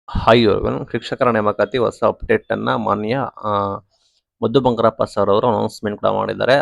Hi everyone. ಶಿಕ್ಷಕರ ನೇಮಕಾತಿ ಹೊಸ ಅಪ್ಡೇಟ್ ಅನ್ನ ಮಾನ್ಯ ಆ, ಮಧು ಬಂಗಾರಪ್ಪ ಸರ್ ಅವರು ಅನೌನ್ಸ್ಮೆಂಟ್ ಕೂಡ ಮಾಡಿದ್ದಾರೆ.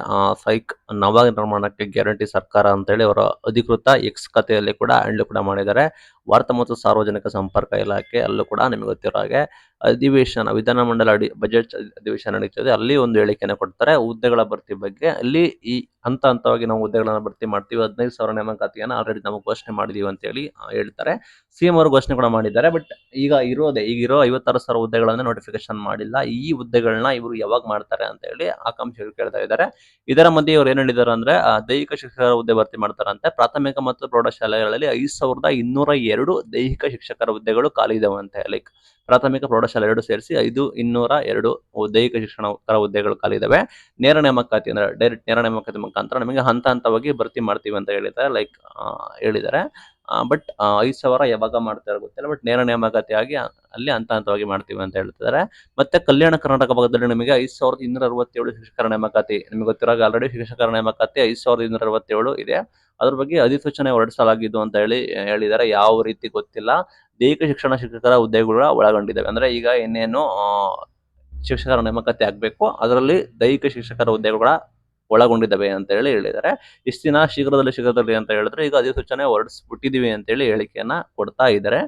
ಸೈಕ್ ನವನಿರ್ಮಾಣಕ್ಕೆ ಗ್ಯಾರಂಟಿ ಸರ್ಕಾರ ಅಂತೇಳಿ ಅವರ ಅಧಿಕೃತ ಎಕ್ಸ್ ಖಾತೆಯಲ್ಲಿ ಕೂಡ ಹ್ಯಾಂಡಲ್ ಕೂಡ ಮಾಡಿದ್ದಾರೆ. ವಾರ್ತಾ ಮತ್ತು ಸಾರ್ವಜನಿಕ ಸಂಪರ್ಕ ಇಲಾಖೆ ಅಲ್ಲೂ ಕೂಡ ನಿಮಗೆ ಗೊತ್ತಿರೋ ಹಾಗೆ ಅಧಿವೇಶನ ವಿಧಾನಮಂಡಲ ಬಜೆಟ್ ಅಧಿವೇಶನ ನಡೀತದೆ. ಅಲ್ಲಿ ಒಂದು ಹೇಳಿಕೆಯನ್ನು ಕೊಡ್ತಾರೆ ಹುದ್ದೆಗಳ ಭರ್ತಿ ಬಗ್ಗೆ. ಅಲ್ಲಿ ಈ ಹಂತವಾಗಿ ನಾವು ಹುದ್ದೆಗಳನ್ನ ಭರ್ತಿ ಮಾಡ್ತೀವಿ, 15,000 ನೇಮಕಾತಿಯನ್ನು ಆಲ್ರೆಡಿ ನಾವು ಘೋಷಣೆ ಮಾಡಿದೀವಿ ಅಂತ ಹೇಳಿ ಹೇಳ್ತಾರೆ. ಸಿಎಂ ಅವರು ಘೋಷಣೆ ಕೂಡ ಮಾಡಿದ್ದಾರೆ. ಬಟ್ ಈಗ ಇರೋ 56,000 ಹುದ್ದೆಗಳನ್ನ ನೋಟಿಫಿಕೇಶನ್ ಮಾಡಿಲ್ಲ. ಈ ಹುದ್ದೆಗಳನ್ನ ಇವರು ಯಾವಾಗ ಮಾಡ್ತಾರೆ ಅಂತ ಹೇಳಿ ಆಕಾಂಕ್ಷಿಗಳು ಕೇಳ್ತಾ ಇದ್ದಾರೆ. ಇದರ ಮಧ್ಯೆ ಇವರು ಏನ್ ಹೇಳಿದ್ದಾರೆ ಅಂದ್ರೆ ದೈಹಿಕ ಶಿಕ್ಷಕರ ಹುದ್ದೆ ಭರ್ತಿ ಮಾಡ್ತಾರಂತೆ. ಪ್ರಾಥಮಿಕ ಮತ್ತು ಪ್ರೌಢಶಾಲೆಗಳಲ್ಲಿ 5,202 ದೈಹಿಕ ಶಿಕ್ಷಕರ ಹುದ್ದೆಗಳು ಖಾಲಿ ಇದಾವಂತೆ. ಲೈಕ್ ಪ್ರಾಥಮಿಕ ಪ್ರೌಢಶಾಲೆ ಎರಡು ಸೇರಿಸಿ 5,202 ದೈಹಿಕ ಶಿಕ್ಷಣ ಹುದ್ದೆಗಳು ಖಾಲಿ ಇದಾವೆ. ನೇರ ನೇಮಕಾತಿ ಅಂದ್ರೆ ಡೈರೆಕ್ಟ್ ನೇರ ನೇಮಕಾತಿ ಮುಖಾಂತರ ನಮಗೆ ಹಂತವಾಗಿ ಭರ್ತಿ ಮಾಡ್ತೀವಿ ಅಂತ ಹೇಳಿದ್ದಾರೆ. ಹೇಳಿದ್ದಾರೆ. ಬಟ್ 5,000 ಯಾವಾಗ ಮಾಡ್ತಾರೆ ಗೊತ್ತಿಲ್ಲ. ಬಟ್ ನೇರ ನೇಮಕಾತಿ ಆಗಿ ಅಲ್ಲಿ ಹಂತವಾಗಿ ಮಾಡ್ತೀವಿ ಅಂತ ಹೇಳ್ತಿದ್ದಾರೆ. ಮತ್ತೆ ಕಲ್ಯಾಣ ಕರ್ನಾಟಕ ಭಾಗದಲ್ಲಿ ನಿಮಗೆ 5,267 ಶಿಕ್ಷಕರ ನೇಮಕಾತಿ. ನಿಮಗೆ ಗೊತ್ತಿರೋ ಆಲ್ರೆಡಿ ಶಿಕ್ಷಕರ ನೇಮಕಾತಿ 5,267 ಇದೆ. ಅದ್ರ ಬಗ್ಗೆ ಅಧಿಸೂಚನೆ ಹೊರಡಿಸಲಾಗಿದ್ದು ಅಂತ ಹೇಳಿದ್ದಾರೆ. ಯಾವ ರೀತಿ ಗೊತ್ತಿಲ್ಲ. ದೈಹಿಕ ಶಿಕ್ಷಕರ ಹುದ್ದೆಗಳು ಒಳಗೊಂಡಿದ್ದಾವೆ. ಅಂದ್ರೆ ಈಗ ಇನ್ನೇನು ಶಿಕ್ಷಕರ ನೇಮಕಾತಿ ಆಗ್ಬೇಕು, ಅದರಲ್ಲಿ ದೈಹಿಕ ಶಿಕ್ಷಕರ ಹುದ್ದೆಗಳ ಒಳಗೊಂಡಿದ್ದಾವೆ ಅಂತ ಹೇಳಿದ್ದಾರೆ. ಇಷ್ಟು ದಿನ ಶೀಘ್ರದಲ್ಲಿ ಅಂತ ಹೇಳಿದ್ರೆ ಈಗ ಅಧಿಸೂಚನೆ ಹೊರಡಿಸ್ಬಿಟ್ಟಿದೀವಿ ಅಂತ ಹೇಳಿ ಹೇಳಿಕೆಯನ್ನ ಕೊಡ್ತಾ ಇದ್ದಾರೆ.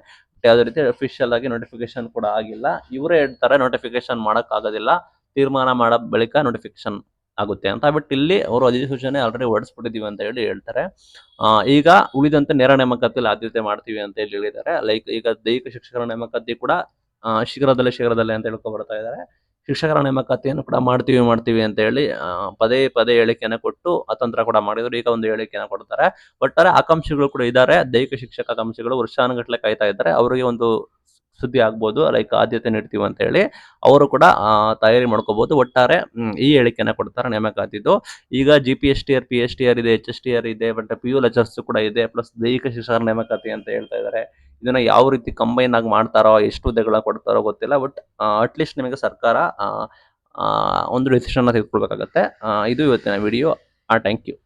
ಯಾವುದೇ ರೀತಿ ಅಫಿಷಿಯಲ್ ಆಗಿ ನೋಟಿಫಿಕೇಶನ್ ಕೂಡ ಆಗಿಲ್ಲ. ಇವರೇ ಹೇಳ್ತಾರೆ ನೋಟಿಫಿಕೇಶನ್ ಮಾಡಕ್ ಆಗೋದಿಲ್ಲ, ತೀರ್ಮಾನ ಮಾಡ ಬಳಿಕ ನೋಟಿಫಿಕೇಶನ್ ಆಗುತ್ತೆ ಅಂತ. ಬಟ್ ಇಲ್ಲಿ ಅವರು ಅಧಿಸೂಚನೆ ಆಲ್ರೆಡಿ ಹೊರಡಿಸ್ಬಿಟ್ಟಿದೀವಿ ಅಂತ ಹೇಳಿ ಹೇಳ್ತಾರೆ. ಈಗ ಉಳಿದಂತೆ ನೇರ ನೇಮಕಾತಿಯಲ್ಲಿ ಆದ್ಯತೆ ಮಾಡ್ತೀವಿ ಅಂತ ಹೇಳಿ ಹೇಳಿದ್ದಾರೆ. ಲೈಕ್ ಈಗ ದೈಹಿಕ ಶಿಕ್ಷಕರ ನೇಮಕಾತಿ ಕೂಡ ಶೀಘ್ರದಲ್ಲೇ ಅಂತ ಹೇಳ್ಕೊ ಬರ್ತಾ ಇದ್ದಾರೆ. ಶಿಕ್ಷಕರ ನೇಮಕಾತಿಯನ್ನು ಕೂಡ ಮಾಡ್ತೀವಿ ಅಂತ ಹೇಳಿ ಪದೇ ಹೇಳಿಕೆಯನ್ನು ಕೊಟ್ಟು ಅತಂತ್ರ ಕೂಡ ಮಾಡಿದ್ರು. ಈಗ ಒಂದು ಹೇಳಿಕೆಯನ್ನು ಕೊಡ್ತಾರೆ. ಒಟ್ಟಾರೆ ಆಕಾಂಕ್ಷಿಗಳು ಕೂಡ ಇದ್ದಾರೆ. ದೈಹಿಕ ಶಿಕ್ಷಕ ಆಕಾಂಕ್ಷಿಗಳು ವರ್ಷಾನುಗಟ್ಟಲೆ ಕಾಯ್ತಾ ಇದ್ದಾರೆ. ಅವರಿಗೆ ಒಂದು ಸುದ್ದಿ ಆಗ್ಬೋದು, ಲೈಕ್ ಆದ್ಯತೆ ನೀಡ್ತೀವಿ ಅಂತ ಹೇಳಿ ಅವರು ಕೂಡ ತಯಾರಿ ಮಾಡ್ಕೋಬಹುದು. ಒಟ್ಟಾರೆ ಈ ಹೇಳಿಕೆಯನ್ನು ಕೊಡ್ತಾರೆ ನೇಮಕಾತಿದ್ದು. ಈಗ GPSTR PSTR ಇದೆ, HSTR ಇದೆ, ಬಟ್ PU ಲೆಕ್ಚರ್ಸ್ ಕೂಡ ಇದೆ, ಪ್ಲಸ್ ದೈಹಿಕ ಶಿಕ್ಷಕರ ನೇಮಕಾತಿ ಅಂತ ಹೇಳ್ತಾ ಇದ್ದಾರೆ. ಇದನ್ನ ಯಾವ ರೀತಿ ಕಂಬೈನ್ ಆಗಿ ಮಾಡ್ತಾರೋ, ಎಷ್ಟು ಹುದ್ದೆಗಳ ಕೊಡ್ತಾರೋ ಗೊತ್ತಿಲ್ಲ. ಬಟ್ ಅಟ್ಲೀಸ್ಟ್ ನಿಮಗೆ ಸರ್ಕಾರ ಒಂದು ಡಿಸಿಷನ್ ತೆಗೆದುಕೊಳ್ಬೇಕಾಗತ್ತೆ. ಇದು ಇವತ್ತಿನ ವಿಡಿಯೋ. Thank you.